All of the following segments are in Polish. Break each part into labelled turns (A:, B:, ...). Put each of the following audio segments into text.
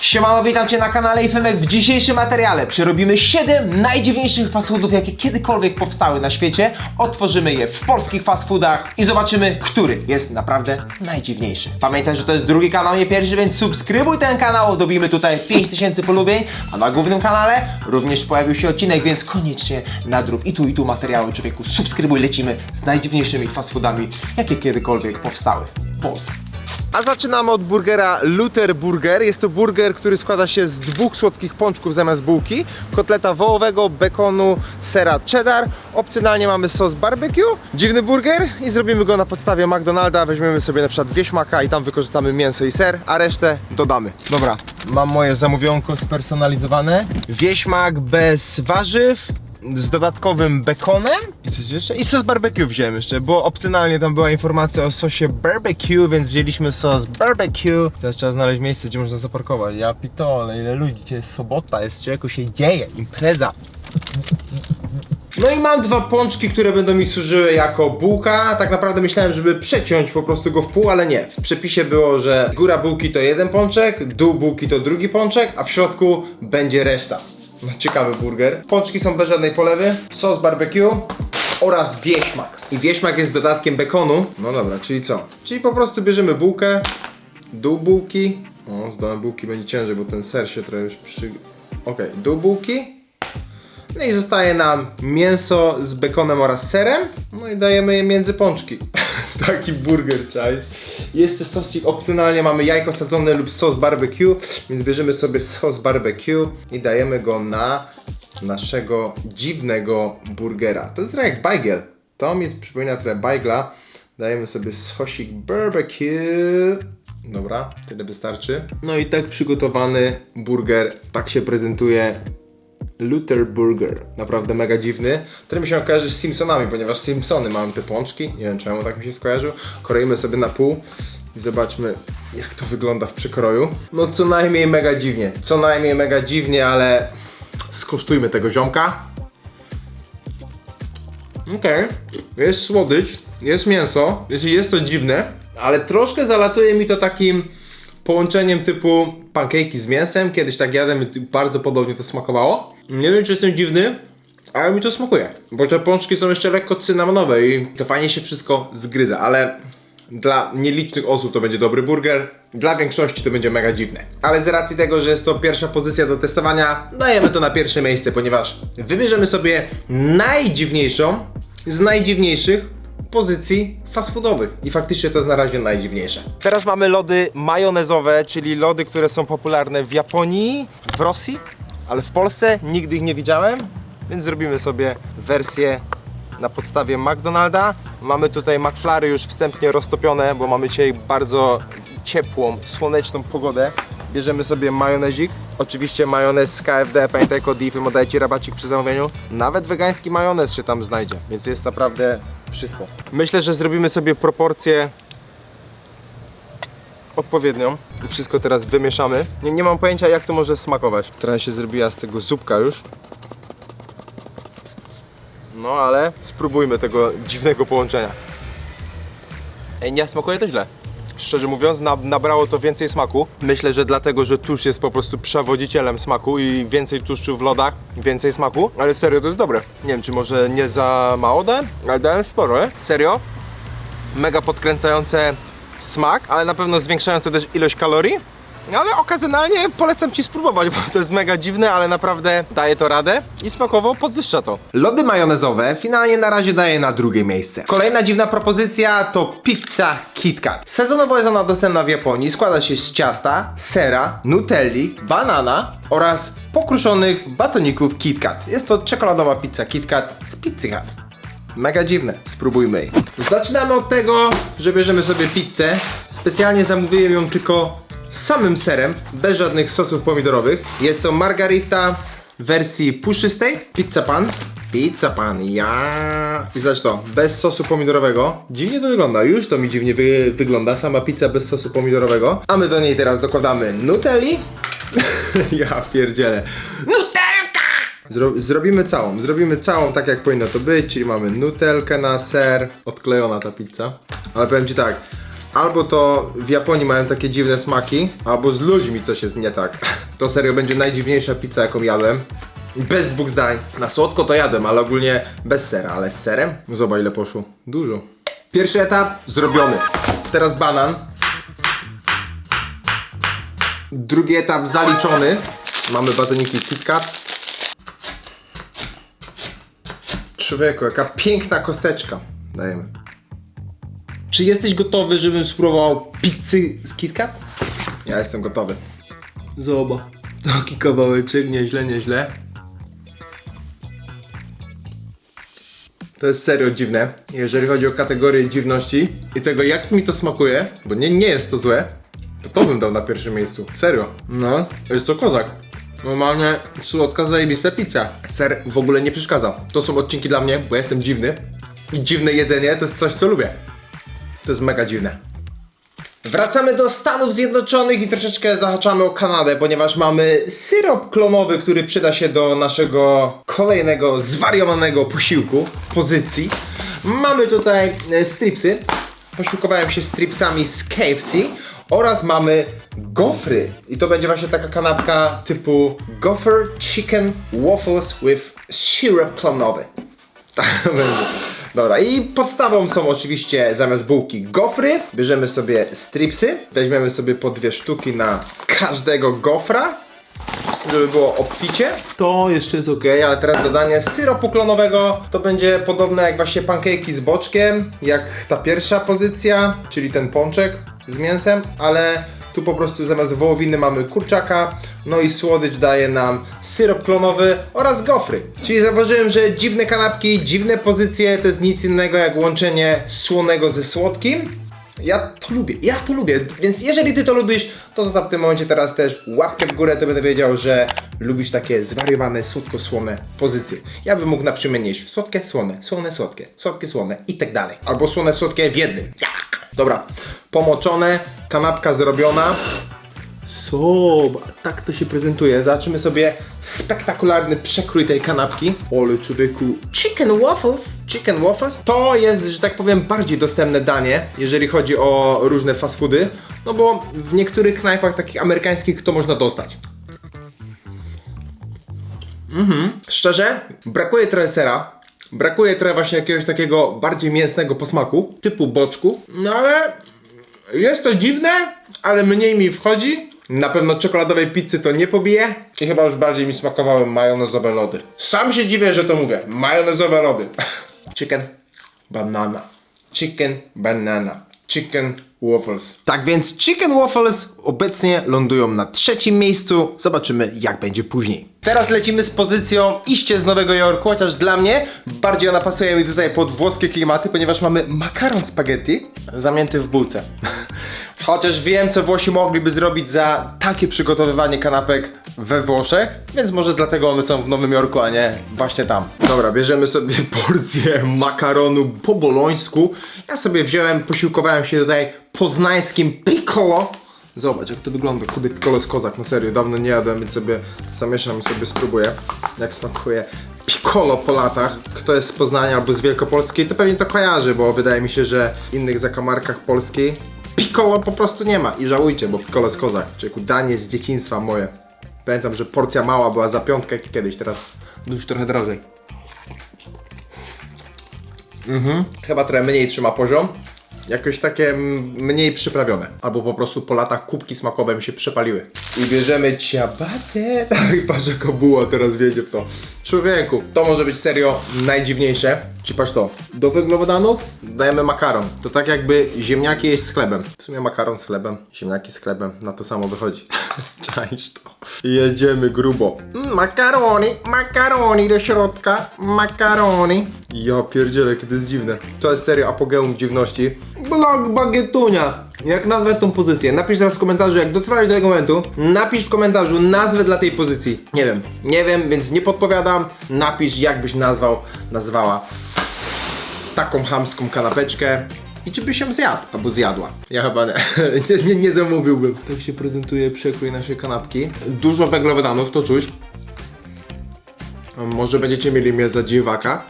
A: Siemano, witam Cię na kanale Ifemek. W dzisiejszym materiale przerobimy 7 najdziwniejszych fast foodów, jakie kiedykolwiek powstały na świecie. Otworzymy je w polskich fast foodach i zobaczymy, który jest naprawdę najdziwniejszy. Pamiętaj, że to jest drugi kanał, nie pierwszy, więc subskrybuj ten kanał, dobijmy tutaj 5000 polubień, a na głównym kanale również pojawił się odcinek, więc koniecznie nadrób i tu materiały, człowieku. Subskrybuj, lecimy z najdziwniejszymi fast foodami, jakie kiedykolwiek powstały w Polsce. A zaczynamy od burgera Luther Burger. Jest to burger, który składa się z 2 słodkich pączków zamiast bułki, kotleta wołowego, bekonu, sera cheddar. Opcjonalnie mamy sos barbecue. Dziwny burger i zrobimy go na podstawie McDonalda. Weźmiemy sobie na przykład wieśmaka i tam wykorzystamy mięso i ser, a resztę dodamy. Dobra, mam moje zamówionko spersonalizowane. Wieśmak bez warzyw, z dodatkowym bekonem i coś jeszcze? I sos barbecue wziąłem jeszcze, bo opcjonalnie tam była informacja o sosie barbecue, więc wzięliśmy sos barbecue. Teraz trzeba znaleźć miejsce, gdzie można zaparkować. Ja pitole, ile ludzi, dzisiaj jest sobota, jest człowieku, się dzieje, impreza. No i mam 2 pączki, które będą mi służyły jako bułka. Tak naprawdę myślałem, żeby przeciąć po prostu go w pół, ale nie. W przepisie było, że góra bułki to 1 pączek, dół bułki to drugi pączek, a w środku będzie reszta. No, ciekawy burger. Pączki są bez żadnej polewy, sos barbecue oraz wieśmak. I wieśmak jest dodatkiem bekonu. No dobra, czyli co? Czyli po prostu bierzemy bułkę, dół bułki. O, z dołem bułki będzie ciężej, bo ten ser się trochę już Okej, dół bułki. No i zostaje nam mięso z bekonem oraz serem. No i dajemy je między pączki. Taki burger, czaisz? Jeszcze sosik, opcjonalnie mamy jajko sadzone lub sos barbecue, więc bierzemy sobie sos barbecue i dajemy go na naszego dziwnego burgera. To jest trochę jak bajgiel. To mi przypomina trochę bajgla. Dajemy sobie sosik barbecue. Dobra, tyle wystarczy. No i tak przygotowany burger, tak się prezentuje Luther Burger. Naprawdę mega dziwny, który mi się kojarzy z Simpsonami, ponieważ Simpsony mają te pączki. Nie wiem czemu tak mi się skojarzył. Kroimy sobie na pół i zobaczmy, jak to wygląda w przekroju. No co najmniej mega dziwnie. Co najmniej mega dziwnie, ale skosztujmy tego ziomka. Okej. Jest słodycz, jest mięso, jest to dziwne, ale troszkę zalatuje mi to takim połączeniem typu pancake'i z mięsem. Kiedyś tak jadłem i bardzo podobnie to smakowało. Nie wiem, czy jestem dziwny, ale mi to smakuje. Bo te pączki są jeszcze lekko cynamonowe i to fajnie się wszystko zgryza, ale dla nielicznych osób to będzie dobry burger, dla większości to będzie mega dziwne. Ale z racji tego, że jest to pierwsza pozycja do testowania, dajemy to na pierwsze miejsce, ponieważ wybierzemy sobie najdziwniejszą z najdziwniejszych pozycji fast foodowych. I faktycznie to jest na razie najdziwniejsze. Teraz mamy lody majonezowe, czyli lody, które są popularne w Japonii, w Rosji, ale w Polsce nigdy ich nie widziałem, więc zrobimy sobie wersję na podstawie McDonalda. Mamy tutaj McFlurry już wstępnie roztopione, bo mamy dzisiaj bardzo ciepłą, słoneczną pogodę. Bierzemy sobie majonezik, oczywiście majonez z KFD, pamiętaj kod IFEM, dajcie rabacik przy zamówieniu. Nawet wegański majonez się tam znajdzie, więc jest naprawdę wszystko. Myślę, że zrobimy sobie proporcję odpowiednią i wszystko teraz wymieszamy. Nie mam pojęcia, jak to może smakować. Trochę się zrobiła z tego zupka już. No ale spróbujmy tego dziwnego połączenia. Ej, nie smakuje to źle. Szczerze mówiąc, nabrało to więcej smaku. Myślę, że dlatego, że tłuszcz jest po prostu przewodzicielem smaku i więcej tłuszczu w lodach, więcej smaku. Ale serio, to jest dobre. Nie wiem, czy może nie za mało dałem, ale dałem sporo, nie? Serio? Mega podkręcające smak, ale na pewno zwiększające też ilość kalorii. Ale okazjonalnie polecam Ci spróbować, bo to jest mega dziwne, ale naprawdę daje to radę i smakowo podwyższa to. Lody majonezowe finalnie na razie daję na drugie miejsce. Kolejna dziwna propozycja to pizza KitKat. Sezonowo jest ona dostępna w Japonii, składa się z ciasta, sera, nutelli, banana oraz pokruszonych batoników KitKat. Jest to czekoladowa pizza KitKat z Pizzy Hut. Mega dziwne, spróbujmy jej. Zaczynamy od tego, że bierzemy sobie pizzę. Specjalnie zamówiłem ją tylko z samym serem, bez żadnych sosów pomidorowych. Jest to margarita w wersji puszystej. Pizza pan. Pizza pan, ja. I zobacz to, bez sosu pomidorowego. Dziwnie to wygląda, już to mi dziwnie wygląda. Sama pizza bez sosu pomidorowego. A my do niej teraz dokładamy nutelli. Ja pierdzielę. Nutelka! Zrobimy całą tak, jak powinno to być. Czyli mamy nutelkę na ser. Odklejona ta pizza. Ale powiem Ci tak, Albo to w Japonii mają takie dziwne smaki, albo z ludźmi coś jest nie tak. To serio będzie najdziwniejsza pizza, jaką jadłem. Bez dwóch zdań. Na słodko to jadłem, ale ogólnie bez sera. Ale z serem? Zobacz ile poszło. Dużo. Pierwszy etap zrobiony. Teraz banan. Drugi etap zaliczony. Mamy batoniki KitKat. Człowieku, jaka piękna kosteczka. Dajemy. Czy jesteś gotowy, żebym spróbował pizzy z KitKat? Ja jestem gotowy. Zobacz. Taki kawałeczek, nieźle, nieźle. To jest serio dziwne, jeżeli chodzi o kategorię dziwności i tego, jak mi to smakuje, bo nie jest to złe, to bym dał na pierwszym miejscu. Serio. No, jest to kozak. Normalnie słodka, zajebista pizza. Ser w ogóle nie przeszkadza. To są odcinki dla mnie, bo ja jestem dziwny. I dziwne jedzenie to jest coś, co lubię. To jest mega dziwne. Wracamy do Stanów Zjednoczonych i troszeczkę zahaczamy o Kanadę, ponieważ mamy syrop klonowy, który przyda się do naszego kolejnego zwariowanego posiłku, pozycji. Mamy tutaj stripsy. Posiłkowałem się stripsami z KFC. Oraz mamy gofry. I to będzie właśnie taka kanapka typu gopher chicken waffles with syrup klonowy. Tak będzie. Dobra, i podstawą są oczywiście zamiast bułki gofry. Bierzemy sobie stripsy. Weźmiemy sobie po 2 sztuki na każdego gofra, żeby było obficie. To jeszcze jest ok, ale teraz dodanie syropu klonowego to będzie podobne jak właśnie pancake'i z boczkiem, jak ta pierwsza pozycja, czyli ten pączek z mięsem, ale tu po prostu zamiast wołowiny mamy kurczaka, no i słodycz daje nam syrop klonowy oraz gofry. Czyli zauważyłem, że dziwne kanapki, dziwne pozycje to jest nic innego jak łączenie słonego ze słodkim. Ja to lubię, więc jeżeli ty to lubisz, to zostaw w tym momencie teraz też łapkę w górę, to będę wiedział, że lubisz takie zwariowane, słodko-słone pozycje. Ja bym mógł na przykład mieć słodkie, słone, słone, słodkie, słodkie, słone i tak dalej. Albo słone, słodkie w jednym. Dobra, pomoczone, kanapka zrobiona. Tak to się prezentuje. Zobaczymy sobie spektakularny przekrój tej kanapki. Ole człowieku. Chicken waffles to jest, że tak powiem, bardziej dostępne danie, jeżeli chodzi o różne fast foody. No bo w niektórych knajpach takich amerykańskich to można dostać. Szczerze, brakuje trochę sera. Brakuje trochę właśnie jakiegoś takiego bardziej mięsnego posmaku, typu boczku. No ale jest to dziwne, ale mniej mi wchodzi. Na pewno czekoladowej pizzy to nie pobije. I chyba już bardziej mi smakowały majonezowe lody. Sam się dziwię, że to mówię. Majonezowe lody. Chicken banana. Chicken banana. Chicken waffles. Tak więc chicken waffles obecnie lądują na 3. miejscu. Zobaczymy jak będzie później. Teraz lecimy z pozycją iście z Nowego Jorku, chociaż dla mnie bardziej ona pasuje mi tutaj pod włoskie klimaty, ponieważ mamy makaron spaghetti zamięty w bułce. Chociaż wiem, co Włosi mogliby zrobić za takie przygotowywanie kanapek we Włoszech, więc może dlatego one są w Nowym Jorku, a nie właśnie tam. Dobra, bierzemy sobie porcję makaronu po bolońsku. Ja sobie wziąłem, posiłkowałem się tutaj poznańskim piccolo. Zobacz jak to wygląda, kudy piccolo jest kozak, no serio, dawno nie jadłem, więc sobie zamieszam i sobie spróbuję jak smakuje piccolo po latach. Kto jest z Poznania albo z Wielkopolskiej, to pewnie to kojarzy, bo wydaje mi się, że w innych zakamarkach Polski piccolo po prostu nie ma i żałujcie, bo piccolo jest kozak, czyli danie z dzieciństwa moje. Pamiętam, że porcja mała była za 5 jak kiedyś, teraz już trochę drożej. Chyba trochę mniej trzyma poziom. Jakoś takie mniej przyprawione. Albo po prostu po latach kubki smakowe mi się przepaliły. I bierzemy ciabatę. Tak, patrz jaka buła teraz wiedzie w to. Człowieku, to może być serio najdziwniejsze. Czy patrz to. Do węglowodanów dajemy makaron. To tak jakby ziemniaki jeść z chlebem. W sumie makaron z chlebem, ziemniaki z chlebem. Na to samo wychodzi. Czaisz to. Jedziemy grubo. Makaroni do środka. Makaroni. Ja pierdzielę, kiedy jest dziwne. To jest serio apogeum dziwności. Blog bagietunia. Jak nazwę tą pozycję? Napisz teraz w komentarzu, jak dotrwałeś do tego momentu. Napisz w komentarzu nazwę dla tej pozycji. Nie wiem, więc nie podpowiadam. Napisz jak byś nazwała taką chamską kanapeczkę. I czy byś ją zjadł, albo zjadła. Ja chyba nie zamówiłbym. Tak się prezentuje przekrój naszej kanapki. Dużo węglowodanów, to czuć. Może będziecie mieli mnie za dziwaka.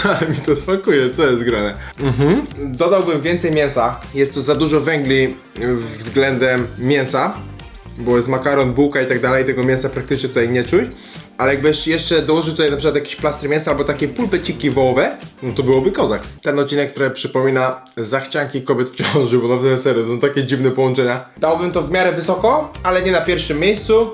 A: Ale mi to smakuje, co jest grane? Dodałbym więcej mięsa. Jest tu za dużo węgli względem mięsa, bo jest makaron, bułka i tak dalej, tego mięsa praktycznie tutaj nie czuć. Ale jakbyś jeszcze dołożył tutaj na przykład jakiś plastry mięsa albo takie pulpeciki wołowe, no to byłoby kozak. Ten odcinek, który przypomina zachcianki kobiet w ciąży, bo naprawdę serio, to są takie dziwne połączenia. Dałbym to w miarę wysoko, ale nie na pierwszym miejscu.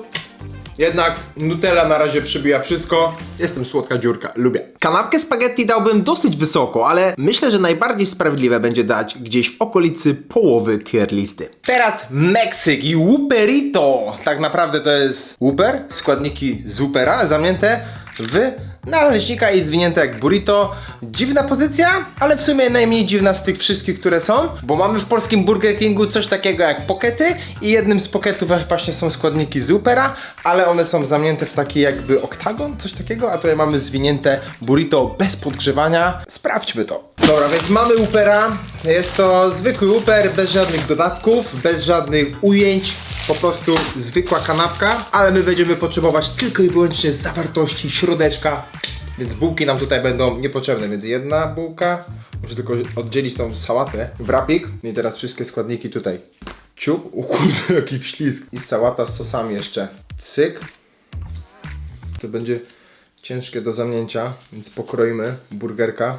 A: Jednak Nutella na razie przybija wszystko. Jestem słodka dziurka, lubię. Kanapkę spaghetti dałbym dosyć wysoko, ale myślę, że najbardziej sprawiedliwe będzie dać gdzieś w okolicy połowy tier listy. Teraz Meksyk i Whopperito. Tak naprawdę to jest Whopper, składniki z Whoppera zamknięte w naleśnika i zwinięte jak burrito. Dziwna pozycja, ale w sumie najmniej dziwna z tych wszystkich, które są, bo mamy w polskim Burger Kingu coś takiego jak pockety i jednym z pocketów właśnie są składniki z Whoppera, ale one są zamknięte w taki jakby oktagon, coś takiego, a tutaj mamy zwinięte burrito bez podgrzewania. Sprawdźmy to. Dobra, więc mamy Whoppera. Jest to zwykły Whopper, bez żadnych dodatków, bez żadnych ujęć. Po prostu zwykła kanapka, ale my będziemy potrzebować tylko i wyłącznie zawartości środeczka, więc bułki nam tutaj będą niepotrzebne, więc jedna bułka, muszę tylko oddzielić tą sałatę, wrapik i teraz wszystkie składniki tutaj, ciup, o kurde jaki ślizg i sałata z sosami jeszcze, cyk, to będzie ciężkie do zamknięcia, więc pokroimy burgerka,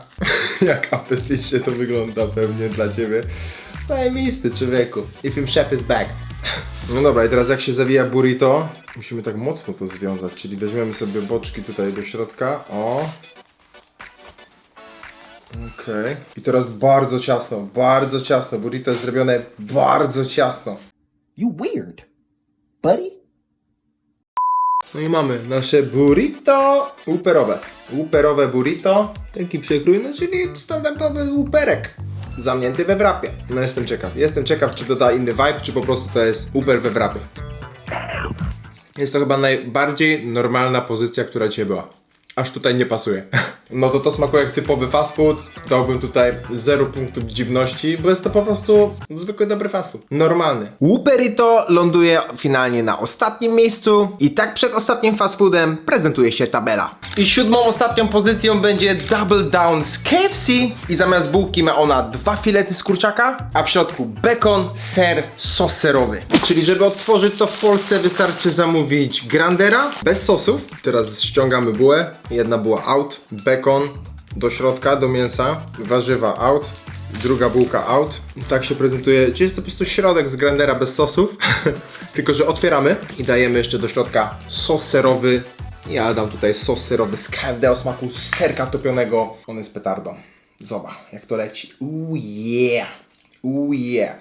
A: jak apetycznie to wygląda pewnie dla ciebie, zajebisty człowieku, if him chef is back. No dobra, i teraz jak się zawija burrito, musimy tak mocno to związać, czyli weźmiemy sobie boczki tutaj do środka, o. Okej. I teraz bardzo ciasno, burrito jest zrobione bardzo ciasno.
B: You weird, buddy.
A: No i mamy nasze burrito Whopperowe burrito, taki przekrój, no czyli standardowy Whopperek. Zamknięty we wrapie. No jestem ciekaw czy doda inny vibe, czy po prostu to jest Whopper we wrapie. Jest to chyba najbardziej normalna pozycja, która dzisiaj była. Aż tutaj nie pasuje. No to smakuje jak typowy fast food. Dałbym tutaj 0 punktów dziwności, bo jest to po prostu zwykły dobry fast food. Normalny. Whopperito ląduje finalnie na ostatnim miejscu i tak przed ostatnim fast foodem prezentuje się tabela. I siódmą ostatnią pozycją będzie Double Down z KFC i zamiast bułki ma ona 2 filety z kurczaka, a w środku bekon, ser, sos serowy. Czyli żeby odtworzyć to w Polsce wystarczy zamówić Grandera bez sosów. Teraz ściągamy bułę. Jedna była out, bekon do środka, do mięsa, warzywa out, druga bułka out. Tak się prezentuje, czyli jest to po prostu środek z Grandera bez sosów, tylko że otwieramy i dajemy jeszcze do środka sos serowy. Ja dam tutaj sos serowy z KFD o smaku serka topionego. On jest petardą. Zobacz jak to leci. Yeah!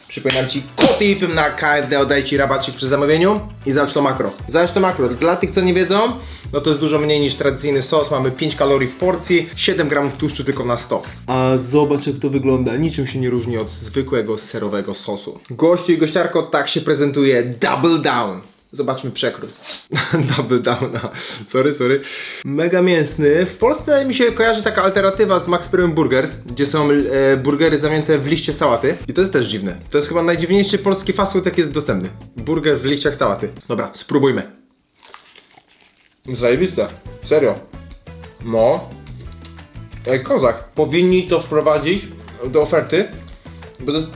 A: Przypominam ci, kod IFM na KFD, oddaj ci rabacik przy zamówieniu i zobacz to makro. Dla tych co nie wiedzą, no to jest dużo mniej niż tradycyjny sos, mamy 5 kalorii w porcji, 7 gramów tłuszczu tylko na 100. A zobacz jak to wygląda, niczym się nie różni od zwykłego serowego sosu. Gościu i gościarko, tak się prezentuje Double Down. Zobaczmy przekrój. Double down. Sorry. Mega mięsny. W Polsce mi się kojarzy taka alternatywa z Max Premium Burgers, gdzie są burgery zamięte w liście sałaty. I to jest też dziwne. To jest chyba najdziwniejszy polski fast food, jaki jest dostępny. Burger w liściach sałaty. Dobra, spróbujmy. Zajebiste. Serio. No. Ej, kozak. Powinni to wprowadzić do oferty.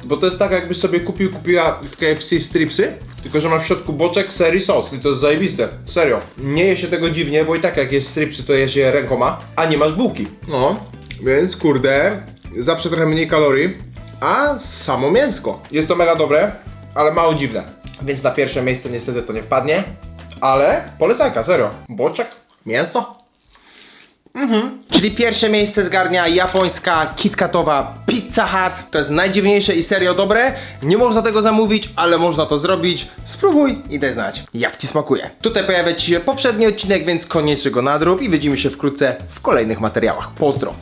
A: Bo to jest tak, jakbyś sobie kupiła w KFC stripsy, tylko że ma w środku boczek, ser i sos. I to jest zajebiste. Serio. Nie je się tego dziwnie, bo i tak jak jest stripsy, to je się rękoma, a nie masz bułki. No, więc kurde, zawsze trochę mniej kalorii, a samo mięsko. Jest to mega dobre, ale mało dziwne. Więc na pierwsze miejsce niestety to nie wpadnie, ale polecajka, serio. Boczek, mięso. Czyli pierwsze miejsce zgarnia japońska KitKatowa Pizza Hut. To jest najdziwniejsze i serio dobre. Nie można tego zamówić, ale można to zrobić. Spróbuj i daj znać, jak ci smakuje. Tutaj pojawia ci się poprzedni odcinek, więc koniecznie go nadrób i widzimy się wkrótce w kolejnych materiałach. Pozdro!